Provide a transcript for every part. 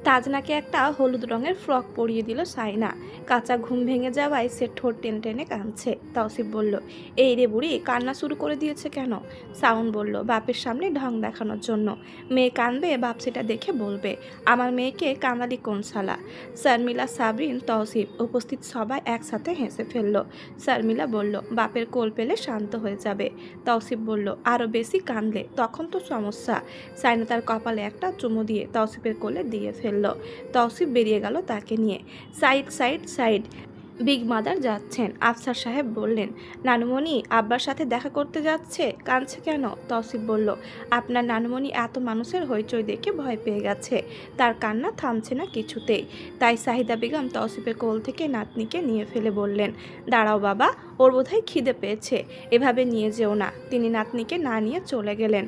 তাজনাকে একটা হলুদ রঙের ফ্রক পরিয়ে দিল সাইনা। কাঁচা ঘুম ভেঙে যাওয়ায় সে ঠোঁট টেনে টেনে কাঁদছে। তৌসিফ বলল, এই রে বুড়ি, কান্না শুরু করে দিয়েছে কেন? সাউন বলল, বাপের সামনে ঢং দেখানোর জন্য। মেয়ে কাঁদবে, বাপ সেটা দেখে বলবে। আমার মেয়েকে কাঁদালি কোন শালা? শর্মিলা, সাবরিন, তৌসিফ উপস্থিত সবাই একসাথে হেসে ফেলল। শর্মিলা বলল, বাপের কোল পেলে শান্ত হয়ে যাবে। তৌসিফ বলল, আরও বেশি কাঁদলে তখন তো সমস্যা। সাইনা তার কপালে একটা চুমু দিয়ে তৌসিফের কোলে দিয়ে ফেলল। তৌসিফ বেরিয়ে গেল তাকে নিয়ে। Side side side. Big mother যাচ্ছেন। আফসার সাহেব বললেন, নানুমণি আব্বার সাথে দেখা করতে যাচ্ছে, কাঁদছে কেন? তৌসিফ বলল, আপনার নানুমণি এত মানুষের হইচই দেখে ভয় পেয়ে গেছে, তার কান্না থামছে না কিছুতেই। তাই সাহিদা বেগম তৌসিফের কোল থেকে নাতনিকে নিয়ে ফেলে বললেন, দাঁড়াও বাবা, ওর বোধহয় খিদে পেয়েছে, এভাবে নিয়ে যেও না। তিনি নাতনিকে না নিয়ে চলে গেলেন।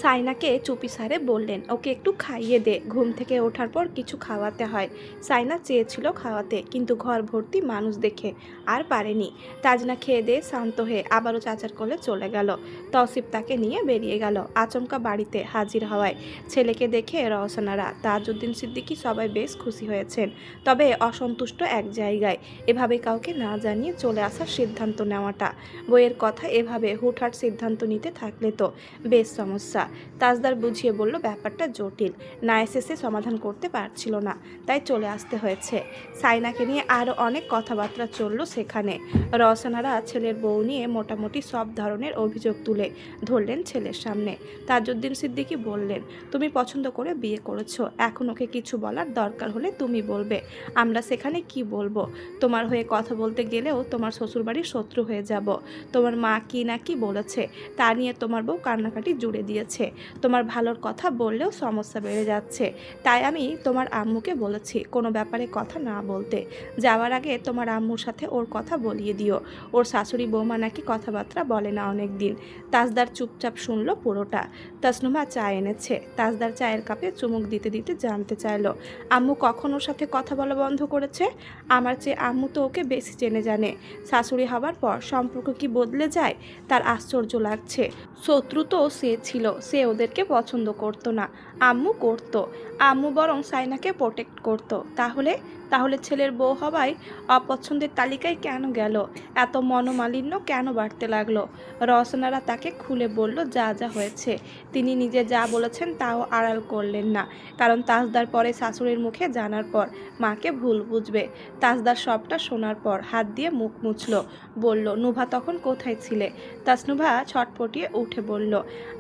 সাইনাকে চুপিসারে বললেন, ওকে একটু খাইয়ে দে, ঘুম থেকে ওঠার পর কিছু খাওয়াতে হয়। সাইনা চেয়েছিল খাওয়াতে, কিন্তু ঘর ভর্তি মানুষ দেখে আর পারেনি। তাজনা খেয়ে দিয়ে শান্ত হয়ে আবারও চাচার কোলে চলে গেল। তৌসিফ তাকে নিয়ে বেরিয়ে গেল। আচমকা বাড়িতে হাজির হওয়ায় ছেলেকে দেখে রওশনারা, তাজউদ্দিন সিদ্দিকী সবাই বেশ খুশি হয়েছেন, তবে অসন্তুষ্ট এক জায়গায়। এভাবে কাউকে না জানিয়ে চলে আসার সিদ্ধান্ত নেওয়াটা। বইয়ের কথা এভাবে হুটহাট সিদ্ধান্ত নিতে থাকলে তো বেশ সমস্যা। তাজদার বুঝিয়ে বলল, ব্যাপারটা জটিল, না এসে সমাধান করতে পারছিল না, তাই চলে আসতে হয়েছে। সাইনাকে নিয়ে আরও অনেক কথাবার্তা চলল সেখানে। রওশনারা ছেলের বউ নিয়ে মোটামুটি সব ধরনের অভিযোগ তুলে ধরলেন ছেলের সামনে। তাজউদ্দিন সিদ্দিকী বললেন, তুমি পছন্দ করে বিয়ে করেছো, এখন ওকে কিছু বলার দরকার হলে তুমি বলবে, আমরা সেখানে কি বলবো? তোমার হয়ে কথা বলতে গেলেও তোমার শ্বশুরবাড়ির শত্রু হয়ে যাব। তোমার মা কি না কি বলেছে তা নিয়ে তোমার বউ কান্নাকাটি জুড়ে দিয়েছে। তোমার ভালোর কথা বললেও সমস্যা বেড়ে যাচ্ছে। তাই আমি তোমার আম্মুকে বলেছি কোনো ব্যাপারে কথা না বলতে। যাওয়ার আগে তোমার আম্মুর সাথে ওর কথা বলিয়ে দিও। ওর শাশুড়ি বৌমা নাকি কথাবার্তা বলে না অনেক দিন। তাজদার চুপচাপ শুনল পুরোটা। তাসনুমা চা এনেছে। তাজদার চায়ের কাপে চুমুক দিতে দিতে জানতে চাইল, আম্মু কখন ওর সাথে কথা বলা বন্ধ করেছে? আমার চেয়ে আম্মু তো ওকে বেশি চেনে জানে। শাশুড়ি হবার পর সম্পর্ক কি বদলে যায়? তার আশ্চর্য লাগছে। শত্রু তো সে ছিল, সে ওদেরকে পছন্দ করতো না, আম্মু করতো। আম্মু বরং সাইনাকে প্রোটেক্ট করতো। তাহলে তাহলে ছেলের বউ হওয়ায় অপছন্দের তালিকায় কেন গেল? এত মনোমালিন্য কেন বাড়তে লাগলো? রওশনারা তাকে খুলে বলল যা যা হয়েছে। তিনি নিজে যা বলেছেন তাও আড়াল করলেন না, কারণ তাজদার পরে শাশুড়ির মুখে জানার পর মাকে ভুল বুঝবে। তাজদার সবটা শোনার পর হাত দিয়ে মুখ মুছল, বলল, নুভা তখন কোথায় ছিলে? তাসনুভা ছটফটিয়ে উঠে বলল,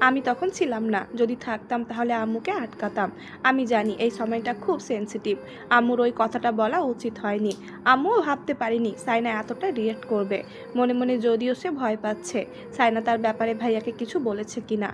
আমি তখন ছিলাম না, যদি থাকতাম তাহলে আম্মুকে আটকাতাম। আমি জানি এই সময়টা খুব সেন্সিটিভ, আম্মুর ওই কথাটা বলা উচিত হয়নি। আম্মুও ভাবতে পারিনি সাইনা এতটা রিয়েক্ট করবে। মনে মনে যদিও সে ভয় পাচ্ছে সাইনা তার ব্যাপারে ভাইয়াকে কিছু বলেছে কিনা।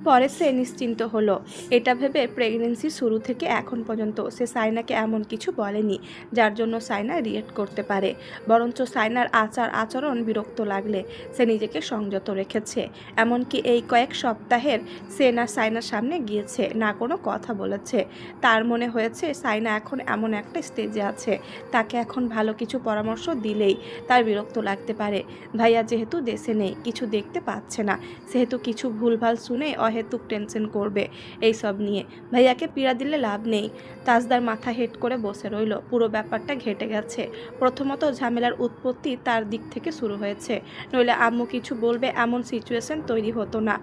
পরে সে নিশ্চিন্ত হলো, এটা ভেবে প্রেগনেন্সি শুরু থেকে এখন পর্যন্ত সে সাইনাকে এমন কিছু বলেনি যার জন্য সাইনা রিয়েক্ট করতে পারে। বরঞ্চ সাইনার আচার আচরণ বিরক্ত লাগলে সে নিজেকে সংযত রেখেছে। এমনকি এই কয়েক সপ্তাহের সে না সাইনার সামনে গিয়েছে না কোনো কথা বলেছে। তার মনে হয়েছে সাইনা এখন এমন একটা স্টেজে আছে, তাকে এখন ভালো কিছু পরামর্শ দিলেই তার বিরক্ত লাগতে পারে। ভাইয়া যেহেতু দেশে নেই, কিছু দেখতে পাচ্ছে না, সেহেতু কিছু ভুলভাল শুনে অহেতুক টেনশন করবে এইসব নিয়ে। ভাইয়াকে পীড়া দিলে লাভ নেই। তাজদার মাথা হেট করে বসে রইল। পুরো ব্যাপারটা ঘেটে গেছে। প্রথমত ঝামেলার উৎপত্তি তার দিক থেকে শুরু হয়েছে, নইলে আম্মু কিছু বলবে এমন সিচুয়েশন তৈরি হতো না।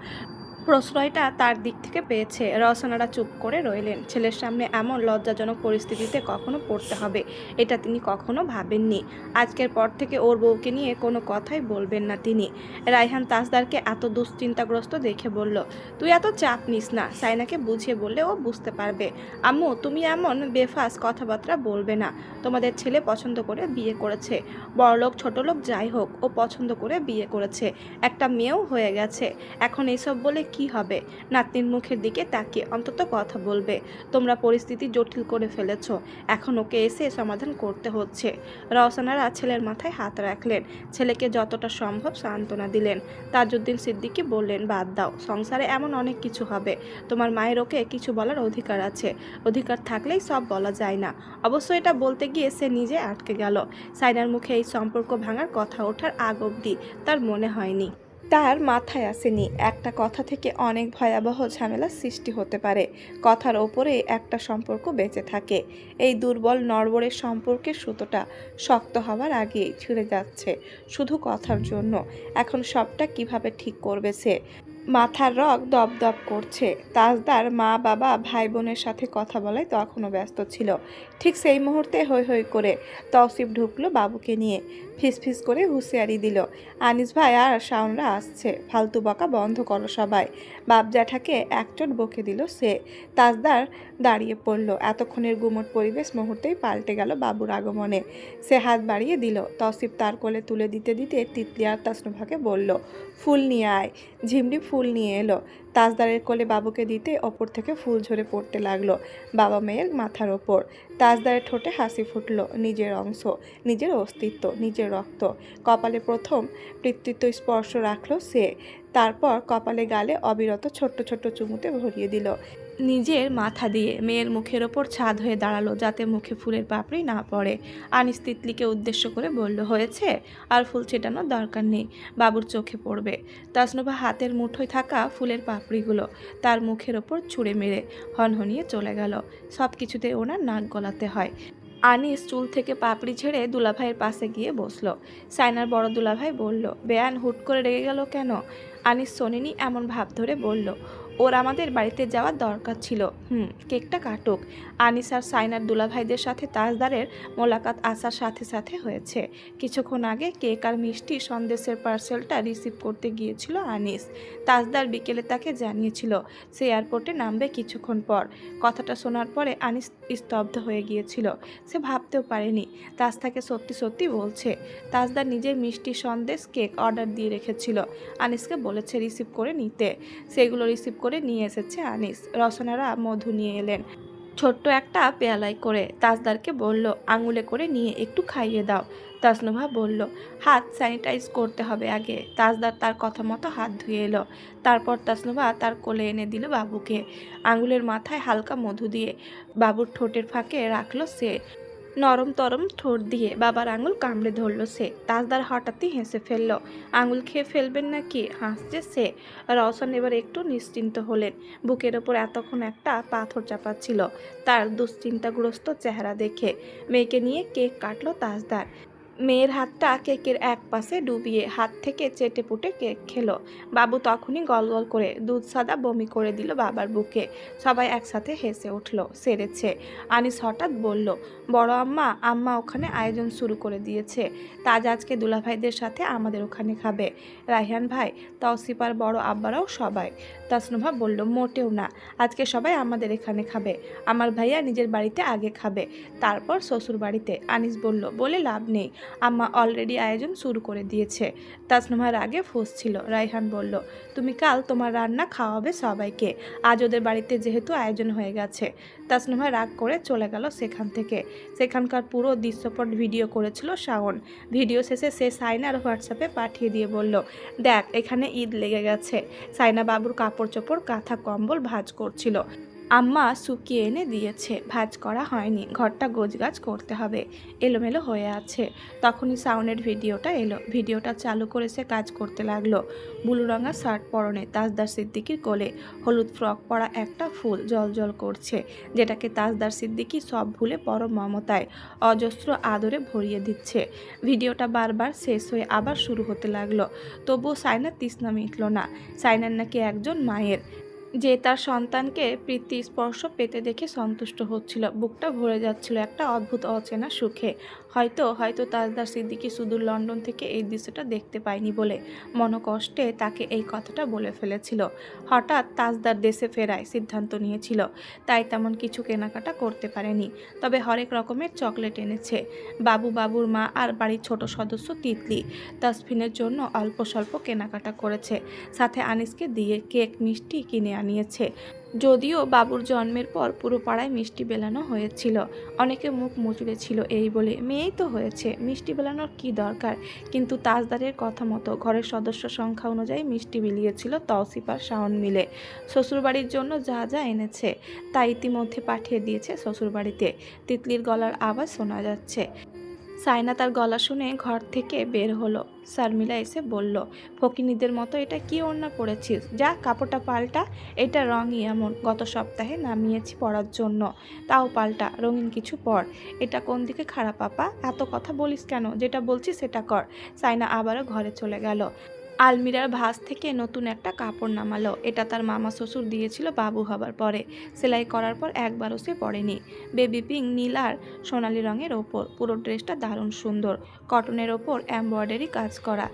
প্রশ্রয়টা তার দিক থেকে পেয়েছে। রওশনারা চুপ করে রইলেন। ছেলের সামনে এমন লজ্জাজনক পরিস্থিতিতে কখনো পড়তে হবে এটা তিনি কখনো ভাবেননি। আজকের পর থেকে ওর বউকে নিয়ে কোনো কথাই বলবেন না তিনি। রায়হান তাজদারকে এত দুশ্চিন্তাগ্রস্ত দেখে বলল, তুই এত চাপ নিস না, সাইনাকে বুঝিয়ে বললে ও বুঝতে পারবে। আম্মু, তুমি এমন বেফাস কথাবার্তা বলবে না। তোমাদের ছেলে পছন্দ করে বিয়ে করেছে, বড়লোক ছোটলোক যাই হোক, ও পছন্দ করে বিয়ে করেছে, একটা মেয়েও হয়ে গেছে। এখন এইসব বলে কি হবে? নাতনির মুখের দিকে তাকিয়ে অন্তত কথা বলবে। তোমরা পরিস্থিতি জটিল করে ফেলেছ, এখন ওকে এসে সমাধান করতে হচ্ছে। রওশনারা ছেলের মাথায় হাত রাখলেন, ছেলেকে যতটা সম্ভব সান্ত্বনা দিলেন। তাজউদ্দিন সিদ্দিকী বললেন, বাদ দাও, সংসারে এমন অনেক কিছু হবে, তোমার মায়ের ওকে কিছু বলার অধিকার আছে। অধিকার থাকলেই সব বলা যায় না। অবশ্য এটা বলতে গিয়ে সে নিজে আটকে গেল। সাইনার মুখে এই সম্পর্ক ভাঙার কথা ওঠার আগ অবধি তার মনে হয়নি। তার মাথায় আসেনি একটা কথা থেকে অনেক ভয়াবহ ঝামেলার সৃষ্টি হতে পারে। কথার ওপরে একটা সম্পর্ক বেঁচে থাকে। এই দুর্বল নড়বড়ের সম্পর্কের সুতোটা শক্ত হওয়ার আগেই ছিঁড়ে যাচ্ছে শুধু কথার জন্য। এখন সবটা কিভাবে ঠিক করবে সে? মাথার রগ দপদপ করছে। তাজদার মা বাবা ভাই বোনের সাথে কথা বলায় তখনও ব্যস্ত ছিল। ঠিক সেই মুহূর্তে হৈ হৈ করে তৌসিফ ঢুকলো বাবুকে নিয়ে। ফিসফিস করে হুঁশিয়ারি দিল, আনিস ভাই আর শাওনরা আসছে, ফালতু বকা বন্ধ করো সবাই। বাপ জ্যাঠাকে একচোট বকে দিল সে। তাজদার দাঁড়িয়ে পড়ল। এতক্ষণের গুমট পরিবেশ মুহূর্তেই পাল্টে গেল বাবুর আগমনে। সে হাত বাড়িয়ে দিল। তৌসিফ তার কোলে তুলে দিতে দিতে তিতলি আর তাসনুভাকে বলল, ফুল নিয়ে আয়। ঝিমড়ি ফুল নিয়ে এলো। তাজদারের কোলে বাবুকে দিতে ওপর থেকে ফুল ঝরে পড়তে লাগলো বাবা মেয়ের মাথার ওপর। তাজদারের ঠোঁটে হাসি ফুটলো। নিজের অংশ, নিজের অস্তিত্ব, নিজের রক্ত। কপালে প্রথম পিতৃত্ব স্পর্শ রাখলো সে। তারপর কপালে গালে অবিরত ছোট্ট ছোট্ট চুমুতে ভরিয়ে দিল। নিজের মাথা দিয়ে মেয়ের মুখের ওপর ছাদ হয়ে দাঁড়ালো যাতে মুখে ফুলের পাপড়ি না পড়ে। আনিস তিতলিকে উদ্দেশ্য করে বলল, হয়েছে, আর ফুল ছেটানোর দরকার নেই, বাবুর চোখে পড়বে। তাসনুভা হাতের মুঠোয় থাকা ফুলের পাপড়িগুলো তার মুখের ওপর ছুঁড়ে মেরে হনহনিয়ে চলে গেল। সব কিছুতে ওনার নাক গলাতে হয়। আনিস চুল থেকে পাপড়ি ছেড়ে দুলাভাইয়ের পাশে গিয়ে বসলো। সাইনার বড় দুলাভাই বলল, বেয়ান হুট করে রেগে গেল কেন? আনিস শোনেনি এমন ভাব ধরে বলল, ওর আমাদের বাড়িতে যাওয়ার দরকার ছিল। কেকটা কাটুক। আনিস আর সাইনার দুলাভাইদের সাথে তাজদারের মোলাকাত আসার সাথে সাথে হয়েছে। কিছুক্ষণ আগে কেক আর মিষ্টি সন্দেশের পার্সেলটা রিসিভ করতে গিয়েছিল আনিস। তাজদার বিকেলে তাকে জানিয়েছিল সে এয়ারপোর্টে নামবে কিছুক্ষণ পর। কথাটা শোনার পরে আনিস স্তব্ধ হয়ে গিয়েছিল। সে ভাবতেও পারেনি তাজ তাকে সত্যি সত্যি বলছে। তাজদার নিজের মিষ্টি সন্দেশ কেক অর্ডার দিয়ে রেখেছিল, আনিসকে বলেছে রিসিভ করে নিতে। সেগুলো রিসিভ করে নিয়ে এসেছে আনিস। রসনারা মধু নিয়ে এলেন ছোট্ট একটা পেয়ালায় করে। তাজদারকে বলল, আঙুলে করে নিয়ে একটু খাইয়ে দাও। তাসনুভা বলল, হাত স্যানিটাইজ করতে হবে আগে। তাজদার তার কথা মতো হাত ধুয়ে এলো। তারপর তাসনুভা তার কোলে এনে দিল বাবুকে। আঙুলের মাথায় হালকা মধু দিয়ে বাবুর ঠোঁটের ফাঁকে রাখলো সে। নরম তরম ঠোঁট দিয়ে বাবার আঙুল কামড়ে ধরল সে। তাজদার হঠাৎই হেসে ফেলল। আঙুল খেয়ে ফেলবেন নাকি? হাসছে সে। রওশন এবার একটু নিশ্চিন্ত হলেন। বুকের ওপর এতক্ষণ একটা পাথর চাপাচ্ছিল তার দুশ্চিন্তাগ্রস্ত চেহারা দেখে। মেয়েকে নিয়ে কেক কাটলো তাজদার। মেয়ের হাতটা কেকের এক পাশে ডুবিয়ে হাত থেকে চেটে পুটে কেক খেলো। বাবু তখনই গলগল করে দুধ সাদা বমি করে দিল বাবার বুকে। সবাই একসাথে হেসে উঠল। সেরেছে। আনিস হঠাৎ বলল, বড় আম্মা, আম্মা ওখানে আয়োজন শুরু করে দিয়েছে। তাজ আজকে দুলাভাইদের সাথে আমাদের ওখানে খাবে। রায়হান ভাই, তৌসিফ আর বড় আব্বারাও সবাই। তাসনুভা বলল, মোটেও না, আজকে সবাই আমাদের এখানে খাবে। আমার ভাইয়া নিজের বাড়িতে আগে খাবে, তারপর শ্বশুর বাড়িতে। আনিস বলল, বলে লাভ নেই, আম্মা অলরেডি আয়োজন শুরু করে দিয়েছে। তাসনুমার আগে ফুঁসছিল। রায়হান বলল, তুমি কাল তোমার রান্না খাওয়াবে সবাইকে, আজ ওদের বাড়িতে যেহেতু আয়োজন হয়ে গেছে। তাসনুমা রাগ করে চলে গেল সেখান থেকে। সেখানকার পুরো দৃশ্যপট ভিডিও করেছিল শাওন। ভিডিও শেষে সে সাইনার হোয়াটসঅ্যাপে পাঠিয়ে দিয়ে বলল, দেখ এখানে ঈদ লেগে গেছে। সাইনা বাবুর কাপড় চোপড় কাঁথা কম্বল ভাঁজ করছিল। আম্মা শুকিয়ে এনে দিয়েছে, ভাঁজ করা হয়নি, ঘরটা গোছগাছ করতে হবে, এলোমেলো হয়ে আছে। তখনই সাউন্ডের ভিডিওটা এলো। ভিডিওটা চালু করে সে কাজ করতে লাগলো। ব্লু রঙা শার্ট পরনে, তাজদার সিদ্দিকির কোলে হলুদ ফ্রক পরা একটা ফুল জল করছে, যেটাকে তাজদার সিদ্দিকি সব ভুলে পরম মমতায় অজস্র আদরে ভরিয়ে দিচ্ছে। ভিডিওটা বারবার শেষ হয়ে আবার শুরু হতে লাগলো। তবুও সাইনার তৃষ্ণা মিটল না। সাইনার নাকি একজন মায়ের, যে তার সন্তানকে প্রীতি স্পর্শ পেতে দেখে সন্তুষ্ট হচ্ছিল। বুকটা ভরে যাচ্ছিল একটা অদ্ভুত অচেনা সুখে। হয়তো তাজদার সিদ্দিকী সুদূর লন্ডন থেকে এই দৃশ্যটা দেখতে পায়নি বলে মনকষ্টে তাকে এই কথাটা বলে ফেলেছিল। হঠাৎ তাজদার দেশে ফেরায় সিদ্ধান্ত নিয়েছিল, তাই তেমন কিছু কেনাকাটা করতে পারেনি। তবে হরেক রকমের চকলেট এনেছে। বাবুর মা আর বাড়ির ছোট সদস্য তিতলি তাসফিনের জন্য অল্প স্বল্প কেনাকাটা করেছে। সাথে আনিসকে দিয়ে কেক মিষ্টি কিনে আনিয়েছে। যদিও বাবুর জন্মের পর পুরো পাড়ায় মিষ্টি বেলানো হয়েছিল। অনেকে মুখ মুচড়ে ছিল এই বলে, মেয়েই তো হয়েছে, মিষ্টি বেলানোর কি দরকার। কিন্তু তাজদারের কথা মতো ঘরের সদস্য সংখ্যা অনুযায়ী মিষ্টি বিলিয়েছিল তৌসিফ আর শাওন মিলে। শ্বশুরবাড়ির জন্য যা যা এনেছে তা ইতিমধ্যে পাঠিয়ে দিয়েছে শ্বশুরবাড়িতে। তিতলির গলার আওয়াজ শোনা যাচ্ছে। সাইনা তার গলা শুনে ঘর থেকে বের হলো। শারমিলা এসে বলল, ফকিনীদের মতো এটা কি ওড়না পরেছিস? যা কাপড়টা পাল্টা। এটা রঙই এমন, গত সপ্তাহে নামিয়েছি পরার জন্য, তাও পাল্টা, রঙিন কিছু পর। এটা কোন দিকে খারাপ আপা? এত কথা বলিস কেন? যেটা বলছি সেটা কর। সাইনা আবারও ঘরে চলে গেল। আলমিরার ভাঁজ থেকে নতুন একটা কাপড় নামালো। এটা তার মামা শ্বশুর দিয়েছিল বাবু হবার পরে। সেলাই করার পর একবারও সে পরেনি। বেবি পিঙ্ক, নীল আর সোনালি রঙের ওপর। পুরো ড্রেসটা দারুণ সুন্দর, কটনের ওপর এমব্রয়ডারি কাজ করা।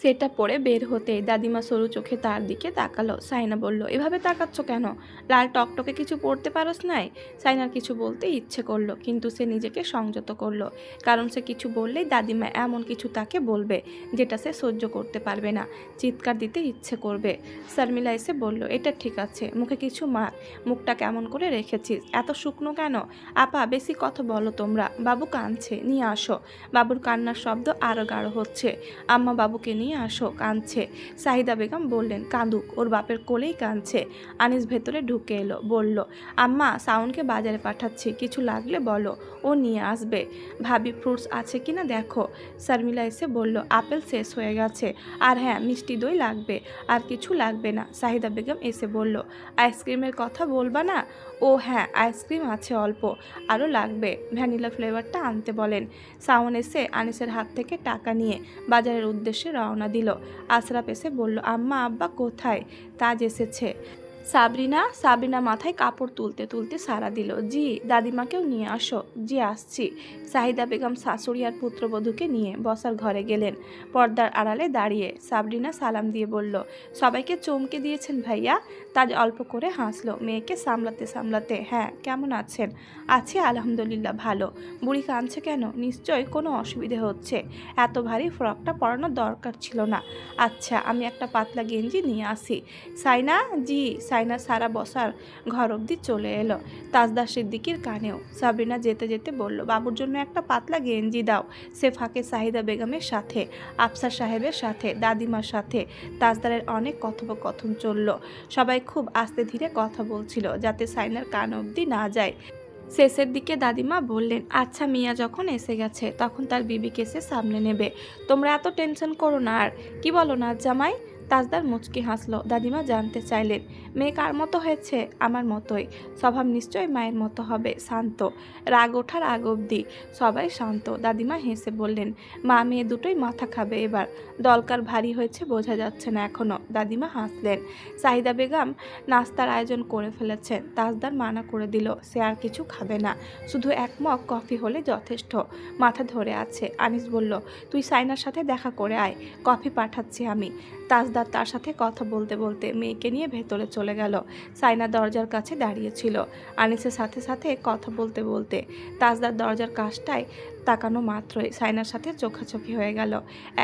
সেটা পরে বের হতেই দাদিমা সরু চোখে তার দিকে তাকালো। সাইনা বলল, এভাবে তাকাচ্ছ কেন? লাল টকটকে কিছু পরতে পারোস নাই? সাইনার কিছু বলতে ইচ্ছে করলো, কিন্তু সে নিজেকে সংযত করলো, কারণ সে কিছু বললেই দাদিমা এমন কিছু তাকে বলবে যেটা সে সহ্য করতে পারবে না। চিৎকার দিতে ইচ্ছে করবে। শর্মিলা এসে বলল, এটা ঠিক আছে, মুখে কিছু মাখ। মুখটা কেমন করে রেখেছিস? এত শুকনো কেন? আপা, বেশি কথা বলো তোমরা। বাবু কাঁদছে, নিয়ে আসো। বাবুর কান্নার শব্দ আরও গাঢ় হচ্ছে। আম্মা, বাবুকে নিয়ে আসো, কাঁদছে। সাহিদা বেগম বললেন, কাঁদুক, ওর বাপের কোলেই কাঁদছে। আনিস ভেতরে ঢুকে এলো, বলল, আম্মা, সাউন্ডকে বাজারে পাঠাচ্ছি, কিছু লাগলে বলো, ও নিয়ে আসবে। ভাবি, ফ্রুটস আছে কিনা দেখো। শর্মিলা এসে বলল, আপেল শেষ হয়ে গেছে, আর হ্যাঁ, মিষ্টি দই লাগবে। আর কিছু লাগবে না। সাহিদা বেগম এসে বলল, আইসক্রিমের কথা বলবা না? ও হ্যাঁ, আইসক্রিম আছে অল্প, আরও লাগবে। ভ্যানিলা ফ্লেভারটা আনতে বলেন। সাউন এসে আনিসের হাত থেকে টাকা নিয়ে বাজারের উদ্দেশ্যে রওনা দিল। আশরাফ এসে বলল, আম্মা, আব্বা কোথায়? তাজ এসেছে। সাবরিনা মাথায় কাপড় তুলতে তুলতে সাড়া দিল, জি। দাদিমাকেও নিয়ে আসো। জি, আসছি। সাহিদা বেগম শাশুড়ি আর পুত্রবধূকে নিয়ে বসার ঘরে গেলেন। পর্দার আড়ালে দাঁড়িয়ে সাবরিনা সালাম দিয়ে বলল, সবাইকে চমকে দিয়েছেন ভাইয়া? তাজ অল্প করে হাসলো, মেয়েকে সামলাতে সামলাতে। হ্যাঁ, কেমন আছেন? আছি আলহামদুলিল্লাহ, ভালো। বুড়ি কাঁদছে কেন? নিশ্চয়ই কোনো অসুবিধে হচ্ছে। এত ভারী ফ্রকটা পরানোর দরকার ছিল না। আচ্ছা, আমি একটা পাতলা গেঞ্জি নিয়ে আসি। সাইনা, জি। সাইনা সারা বসার ঘর অবধি চলে এলো, তাজদার সিদ্দিকির কানেও। সাবরিনা যেতে যেতে বলল, বাবুর জন্য একটা পাতলা গেঞ্জি দাও। সে ফাঁকে সাহিদা বেগমের সাথে, আফসার সাহেবের সাথে, দাদিমার সাথে তাজদারের অনেক কথোপকথন চলল। সবাই খুব আস্তে ধীরে কথা বলছিল, যাতে সাইনার কান অবধি না যায়। শেষের দিকে দাদিমা বললেন, আচ্ছা, মিয়া যখন এসে গেছে তখন তার বিবিকে সে সামনে নেবে। তোমরা এত টেনশন করো না। আর কি বলো না জামাই? তাজদার মুচকি হাসলো। দাদিমা জানতে চাইলেন, মেয়ে কার মতো হয়েছে? আমার মতোই। স্বভাব নিশ্চয়ই মায়ের মতো হবে, শান্ত। রাগ ওঠার আগ অবধি সবাই শান্ত। দাদিমা হেসে বললেন, মা মেয়ে দুটোই মাথা খাবে এবার। দলকার ভারী হয়েছে, বোঝা যাচ্ছে না এখনো। দাদিমা হাসলেন। সাহিদা বেগম নাস্তার আয়োজন করে ফেলেছেন। তাজদার মানা করে দিল, সে আর কিছু খাবে না, শুধু এক মগ কফি হলে যথেষ্ট। মাথা ধরে আছে। আনিস বলল, তুই সাইনার সাথে দেখা করে আয়, কফি পাঠাচ্ছি আমি। তাজদার তার সাথে কথা বলতে বলতে মেয়েকে নিয়ে ভেতরে চলে গেল। সাইনা দরজার কাছে দাঁড়িয়েছিল, আনিসের সাথে সাথে কথা বলতে বলতে। তাজদার দরজার কাছটায় তাকানো মাত্রই সাইনার সাথে চোখাচোখি হয়ে গেল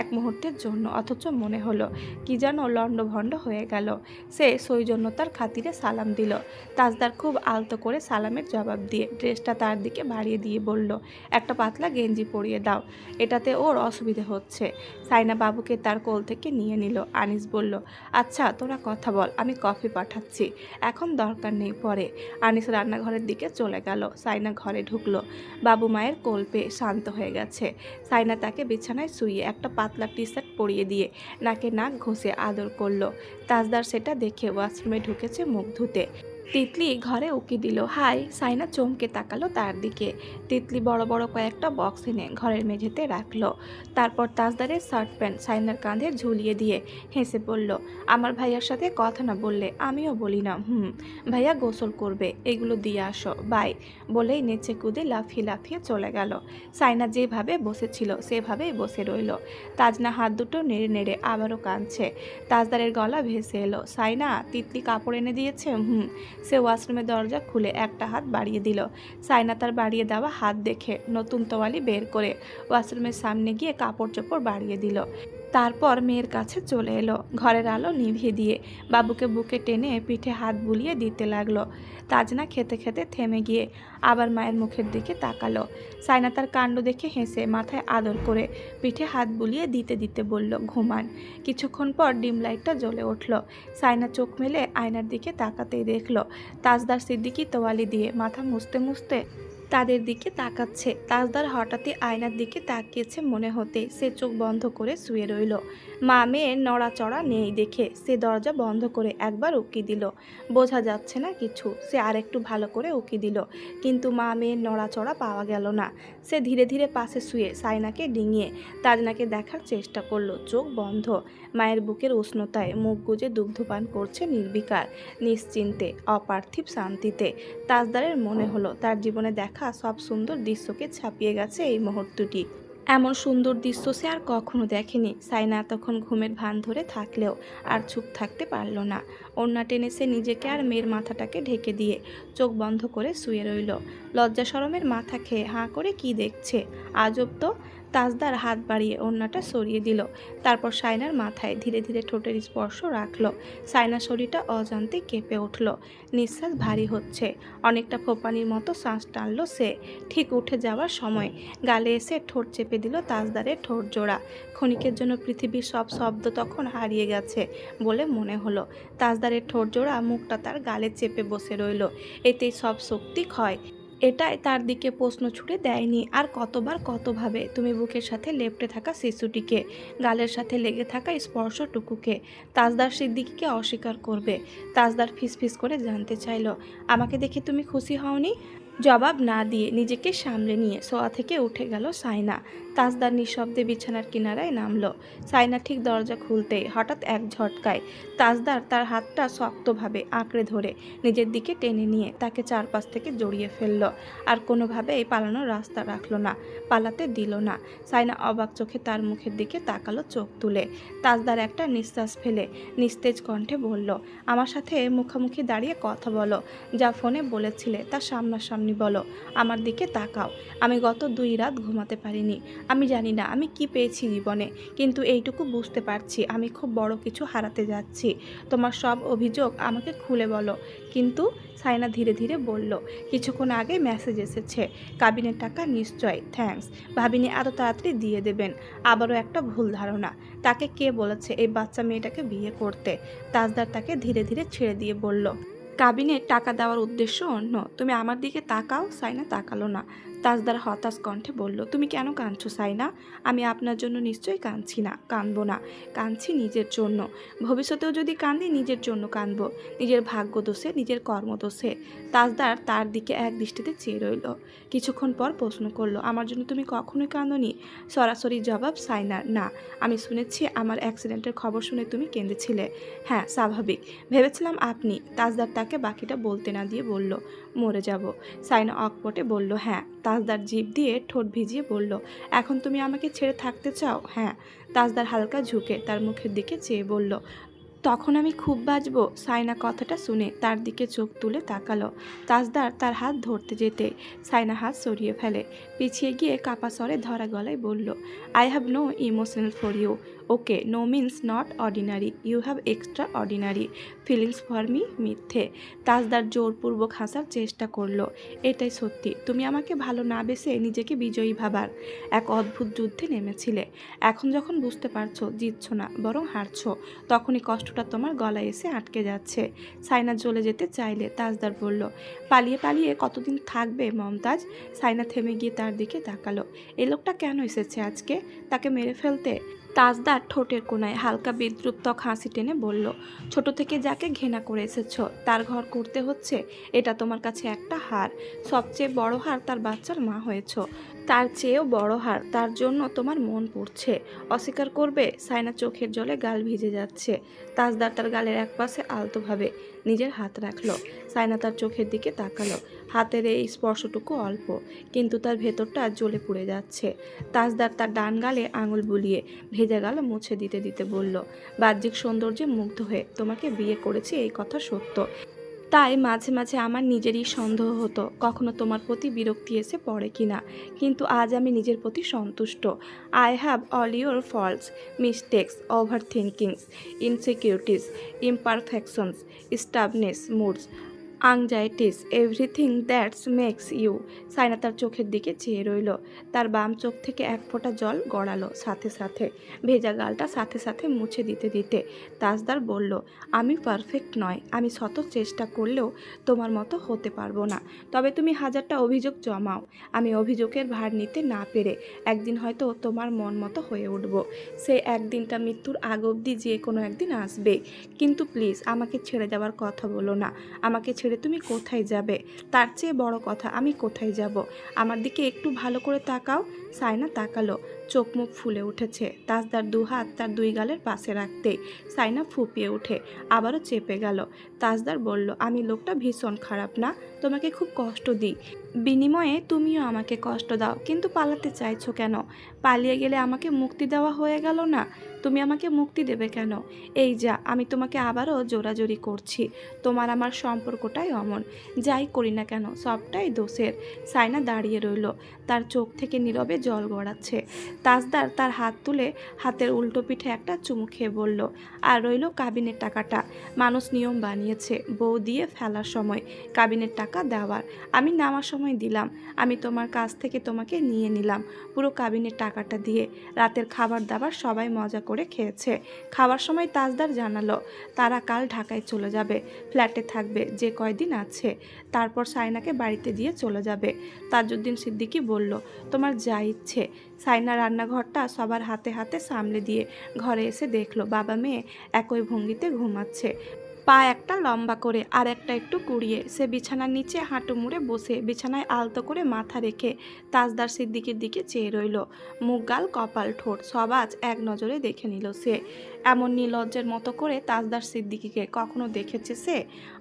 এক মুহূর্তের জন্য, অথচ মনে হলো কি যেন লণ্ডভণ্ড হয়ে গেল। সে সৌজন্যতার খাতিরে সালাম দিল। তাজদার খুব আলতো করে সালামের জবাব দিয়ে ড্রেসটা তার দিকে বাড়িয়ে দিয়ে বলল, একটা পাতলা গেঞ্জি পরিয়ে দাও, এটাতে ওর অসুবিধে হচ্ছে। সাইনা বাবুকে তার কোল থেকে নিয়ে নিল। আনিস বলল, আচ্ছা, তোরা কথা বল, আমি কফি পাঠাচ্ছি, এখন দরকার নেই, পরে। আনিস রান্নাঘরের দিকে চলে গেল। সাইনা ঘরে ঢুকলো। বাবু মায়ের কোল পেয়ে শান্ত হয়ে গেছে। সাইনা তাকে বিছানায় শুইয়ে একটা পাতলা টি শার্ট পরিয়ে দিয়ে নাকে নাক ঘষে আদর করলো। তাজদার সেটা দেখে ওয়াশরুমে ঢুকেছে মুখ ধুতে। তিতলি ঘরে উকি দিল। হাই। সাইনা চমকে তাকালো তার দিকে। তিতলি বড় বড় কয়েকটা বক্স এনে ঘরের মেঝেতে রাখলো। তারপর তাজদারের শার্ট প্যান্ট সাইনার কাঁধে ঝুলিয়ে দিয়ে হেসে বলল, আমার ভাইয়ার সাথে কথা না বললে আমিও বলি না। ভাইয়া গোসল করবে, এগুলো দিয়ে আসো, বাই। বলেই নেচে কুদে লাফিয়ে লাফিয়ে চলে গেল। সাইনা যেভাবে বসেছিল সেভাবেই বসে রইল। তাজনা হাত দুটো নেড়ে নেড়ে আবারও কাঁদছে। তাজদারের গলা ভেসে এলো, সাইনা, তিতলি কাপড় এনে দিয়েছে? সে ওয়াশরুমের দরজা খুলে একটা হাত বাড়িয়ে দিল। সাইনা তার বাড়িয়ে দেওয়া হাত দেখে নতুন তোয়ালি বের করে ওয়াশরুমের সামনে গিয়ে কাপড় চোপড় বাড়িয়ে দিল। তারপর মেয়ের কাছে চলে এলো। ঘরের আলো নিভিয়ে দিয়ে বাবুকে বুকে টেনে পিঠে হাত বুলিয়ে দিতে লাগলো। তাজনা খেতে খেতে থেমে গিয়ে আবার মায়ের মুখের দিকে তাকালো। সাইনা তার কাণ্ড দেখে হেসে মাথায় আদর করে পিঠে হাত বুলিয়ে দিতে দিতে বলল, ঘুমান। কিছুক্ষণ পর ডিম লাইটটা জ্বলে উঠল। সাইনা চোখ মেলে আয়নার দিকে তাকাতেই দেখল তাজদার সিদ্দিকি তোয়ালি দিয়ে মাথা মুছতে মুছতে তাদের দিকে তাকাচ্ছে। তাজদার হঠাৎই আয়নার দিকে তাকিয়েছে মনে হতে সে চোখ বন্ধ করে শুয়ে রইল। মা মেয়ের নড়াচড়া নেই দেখে সে দরজা বন্ধ করে একবার উকি দিল। বোঝা যাচ্ছে না কিছু, সে আরেকটু ভালো করে উকি দিল, কিন্তু মা মেয়ের নড়াচড়া পাওয়া গেল না। সে ধীরে ধীরে পাশে শুয়ে সাইনাকে ডিঙিয়ে তাজনাকে দেখার চেষ্টা করলো, চোখ বন্ধ। মায়ের বুকের উষ্ণতায় মুখ গুজে দুগ্ধপান করছে নির্বিকার, নিশ্চিন্তে, অপার্থিব শান্তিতে। তাজদারের মনে হলো তার জীবনে দেখা সব সুন্দর দৃশ্যকে ছাপিয়ে গেছে এই মুহূর্তটি। এমন সুন্দর দৃশ্য সে আর কখনো দেখেনি। সাইনা এতক্ষণ ঘুমের ভান ধরে থাকলেও আর চুপ থাকতে পারল না। ওড়না টেনে সে নিজেকে আর মেয়ের মাথাটাকে ঢেকে দিয়ে চোখ বন্ধ করে শুয়ে রইল। লজ্জা শরমের মাথা খেয়ে হাঁ করে কি দেখছে, আজব তো। তাজদার হাত বাড়িয়ে ওড়নাটা সরিয়ে দিল, তারপর সাইনার মাথায় ধীরে ধীরে ঠোঁটের স্পর্শ রাখলো। সাইনার শরীরটা অজান্তে কেঁপে উঠল, নিঃশ্বাস ভারী হচ্ছে, অনেকটা ফোপানির মতো শ্বাস টানল সে। ঠিক উঠে যাওয়ার সময় গালে এসে ঠোঁট চেপে দিল তাজদারের ঠোঁট জোড়া। ক্ষণিকের জন্য পৃথিবীর সব শব্দ তখন হারিয়ে গেছে বলে মনে হলো। তাজদারের ঠোঁট জোড়া মুখটা তার গালে চেপে বসে রইল, এতেই সব শক্তি ক্ষয়। এটাই তার দিকে প্রশ্ন ছুড়ে দেয়নি আর কতবার কতভাবে তুমি বুকের সাথে লেপ্টে থাকা শিশুটিকে, গালের সাথে লেগে থাকা স্পর্শটুকুকে তাজদার সিদ্দিকীকে অস্বীকার করবে। তাজদার ফিসফিস করে জানতে চাইল, আমাকে দেখে তুমি খুশি হওনি? জবাব না দিয়ে নিজেকে সামলে নিয়ে শোয়া থেকে উঠে গেল সাইনা। তাজদার নিঃশব্দে বিছানার কিনারায় নামলো। সাইনা ঠিক দরজা খুলতেই হঠাৎ এক ঝটকায় তাজদার তার হাতটা শক্তভাবে আঁকড়ে ধরে নিজের দিকে টেনে নিয়ে তাকে চারপাশ থেকে জড়িয়ে ফেলল। আর কোনোভাবেই পালানোর রাস্তা রাখলো না, পালাতে দিল না। সাইনা অবাক চোখে তার মুখের দিকে তাকালো চোখ তুলে। তাজদার একটা নিঃশ্বাস ফেলে নিস্তেজ কণ্ঠে বলল, আমার সাথে মুখোমুখি দাঁড়িয়ে কথা বলো, যা ফোনে বলেছিলে তা সামনাসামনি বলো, আমার দিকে তাকাও। আমি গত 2 রাত ঘুমাতে পারিনি। আমি জানি না আমি কি পেয়েছি জীবনে, কিন্তু এইটুকু বুঝতে পারছি আমি খুব বড় কিছু হারাতে যাচ্ছি। তোমার সব অভিযোগ আমাকে খুলে বলো। কিন্তু সাইনা ধীরে ধীরে বলল, কিছুক্ষণ আগে মেসেজ এসেছে, কাবিনের টাকা নিশ্চয়, থ্যাঙ্কস। ভাবিনি এত তাড়াতাড়ি দিয়ে দেবেন। আবারও একটা ভুল ধারণা, তাকে কে বলেছে এই বাচ্চা মেয়েটাকে বিয়ে করতে? তাজদার তাকে ধীরে ধীরে ছেড়ে দিয়ে বলল, কাবিনের টাকা দেওয়ার উদ্দেশ্য অন্য। তুমি আমার দিকে তাকাও। সাইনা তাকালো না। তাজদার হতাশ কণ্ঠে বলল, তুমি কেন কাঁদছো সাইনা? আমি আপনার জন্য নিশ্চয়ই কাঁদছি না, কাঁদবো না। কাঁদছি নিজের জন্য। ভবিষ্যতেও যদি কাঁদি নিজের জন্য কাঁদবো, নিজের ভাগ্য দোষে, নিজের কর্ম দোষে। তাজদার তার দিকে এক দৃষ্টিতে চেয়ে রইল। কিছুক্ষণ পর প্রশ্ন করলো, আমার জন্য তুমি কখনোই কাঁদোনি? সরাসরি জবাব সাইনার, না। আমি শুনেছি আমার অ্যাক্সিডেন্টের খবর শুনে তুমি কেঁদেছিলে। হ্যাঁ, স্বাভাবিক। ভেবেছিলাম আপনি। তাজদার তাকে বাকিটা বলতে না দিয়ে বলল, মরে যাব। সাইনা অকপটে বলল, হ্যাঁ। তাজদার জিভ দিয়ে ঠোঁট ভিজিয়ে বলল, এখন তুমি আমাকে ছেড়ে থাকতে চাও? হ্যাঁ। তাজদার হালকা ঝুঁকে তার মুখের দিকে চেয়ে বলল, তখন আমি খুব বাঁচবো? সাইনা কথাটা শুনে তার দিকে চোখ তুলে তাকালো। তাজদার তার হাত ধরতে যেতে সাইনা হাত সরিয়ে ফেলে, পিছিয়ে গিয়ে কাপা স্বরে ধরা গলায় বলল, I have no emotional for you. Okay, no means not ordinary, you have extraordinary feelings for me. মিথ্যে। তাজদার জোরপূর্বক হাসার চেষ্টা করলো। এটাই সত্যি, তুমি আমাকে ভালো না বেসে নিজেকে বিজয়ী ভাবার এক অদ্ভুত যুদ্ধে নেমেছিলে। এখন যখন বুঝতে পারছো জিতছ না বরং হারছো, তখনই কষ্টটা তোমার গলায় এসে আটকে যাচ্ছে। সাইনা চলে যেতে চাইলে তাজদার বলল, পালিয়ে পালিয়ে কতদিন থাকবে মমতাজ? সাইনা থেমে গিয়ে তার দিকে তাকালো। এই লোকটা কেন এসেছে আজকে? তাকে মেরে ফেলতে? তাজদার ঠোঁটের কোণায় হালকা বিদ্রুপ্তক হাসি টেনে বলল, ছোট থেকে যাকে ঘৃণা করে এসেছো তার ঘর করতে হচ্ছে, এটা তোমার কাছে একটা হার। সবচেয়ে বড় হার তার বাচ্চার মা হয়েছো, তার চেয়েও বড় হার তার জন্য তোমার মন পড়ছে। অস্বীকার করবে? সাইনা চোখের জলে গাল ভিজে যাচ্ছে। তাজদার তার গালের একপাশে আলতোভাবে নিজের হাত রাখলো। সাইনা তার চোখের দিকে তাকালো। হাতের এই স্পর্শটুকু অল্প, কিন্তু তার ভেতরটা জ্বলে পুড়ে যাচ্ছে। তাজদার তার ডান গালে আঙুল বুলিয়ে ভেজা গাল মুছে দিতে দিতে বলল, বাহ্যিক সৌন্দর্যে মুগ্ধ হয়ে তোমাকে বিয়ে করেছি এই কথা সত্য, তাই মাঝে মাঝে আমার নিজেরই সন্দেহ হতো কখনো তোমার প্রতি বিরক্তি এসে পড়ে কিনা, কিন্তু আজ আমি নিজের প্রতি সন্তুষ্ট। I have all your faults, mistakes, over thinkings, insecurities, imperfections, stubbornness, moods, anxieties everything that's makes you. Saina তার চোখের দিকে চেয়ে রইল। তার বাম চোখ থেকে এক ফোঁটা জল গড়ালো সাথে সাথে, ভেজা গালটা সাথে সাথে মুছে দিতে দিতে তাজদার বলল, আমি পারফেক্ট নয়, আমি শত চেষ্টা করলেও তোমার মতো হতে পারবো না। তবে তুমি হাজারটা অভিযোগ জমাও, আমি অভিযোগের ভার নিতে না পেরে একদিন হয়তো তোমার মন মতো হয়ে উঠব। সে একদিনটা মৃত্যুর আগ অবধি যে কোনো একদিন আসবে। কিন্তু প্লিজ আমাকে ছেড়ে যাওয়ার কথা বলো না। আমাকে ছেড়ে তুমি কোথায় যাবে? তার চেয়ে বড় কথা, আমি কোথায় যাব? আমার দিকে একটু ভালো করে তাকাও। সাইনা তাকালো, চোখ মুখ ফুলে উঠেছে। তাজদার দুহাত তার দুই গালের পাশে রাখতেই সাইনা ফুপিয়ে উঠে আবারও চেপে গেল। তাজদার বলল, আমি লোকটা ভীষণ খারাপ না? তোমাকে খুব কষ্ট দিই, বিনিময়ে তুমিও আমাকে কষ্ট দাও, কিন্তু পালাতে চাইছো কেন? পালিয়ে গেলে আমাকে মুক্তি দেওয়া হয়ে গেল না? তুমি আমাকে মুক্তি দেবে কেন? এই যা, আমি তোমাকে আবারও জোরাজোরি করছি। তোমার আমার সম্পর্কটাই অমন। যাই করি না কেন সবটাই দোষের। সাইনা দাঁড়িয়ে রইল, তার চোখ থেকে নীরবে জল গড়াচ্ছে। তাজদার তার হাত তুলে হাতের উল্টো পিঠে একটা চুমু খেয়ে বলল, আর রইল কাবিনের টাকাটা। মানুষ নিয়ম বানিয়েছে বউ দিয়ে ফেলার সময় কাবিনের টাকা দেওয়ার। আমি নেওয়ার সময় দিলাম, আমি তোমার কাছ থেকে তোমাকে নিয়ে নিলাম পুরো কাবিনের টাকাটা দিয়ে। রাতের খাবার দাবার সবাই মজা করে খেয়েছে। খাওয়ার সময় তাজদার জানালো তারা কাল ঢাকায় চলে যাবে, ফ্ল্যাটে থাকবে যে কয়দিন আছে, তারপর সাইনাকে বাড়িতে দিয়ে চলে যাবে। তাজউদ্দিন সিদ্দিকী বলল, তোমার যা ইচ্ছে। সাইনা রান্নাঘরটা সবার হাতে হাতে সামলে দিয়ে ঘরে এসে দেখলো বাবা মেয়ে একই ভঙ্গিতে ঘুমাচ্ছে, পা একটা লম্বা করে আর একটা একটু কুড়িয়ে। সে বিছানার নিচে হাঁটু মুড়ে বসে বিছানায় আলতো করে মাথা রেখে তাজদার সিদ্দিকের দিকে চেয়ে রইল। মুখ গাল কপাল ঠোঁট সব আজ এক নজরে দেখে নিল সে। এমন নির্লজ্জের মতো করে তাজদার সিদ্দিকীকে কখনো দেখেছে সে?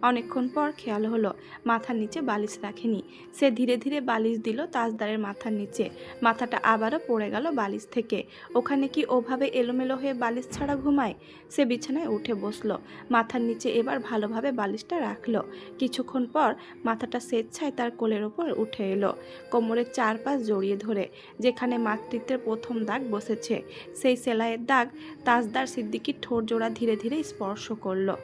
অনেকক্ষণ পর খেয়াল হলো মাথার নিচে বালিশ রাখেনি। সে ধীরে ধীরে বালিশ দিল তাজদারের মাথার নিচে। মাথাটা আবারও পড়ে গেল বালিশ থেকে। ওখানে কি ওভাবে এলোমেলো হয়ে বালিশ ছাড়া ঘুমায়? সে বিছানায় উঠে বসলো, মাথার নিচে এবার ভালোভাবে বালিশটা রাখলো। কিছুক্ষণ পর মাথাটা স্বেচ্ছায় তার কোলের ওপর উঠে এলো, কোমরের চারপাশ জড়িয়ে ধরে। যেখানে মাতৃত্বের প্রথম দাগ বসেছে সেই সেলাইয়ের দাগ তাজদার সিদ্দিকীর ঠোঁট জোড়া ধীরে ধীরে স্পর্শ করলো।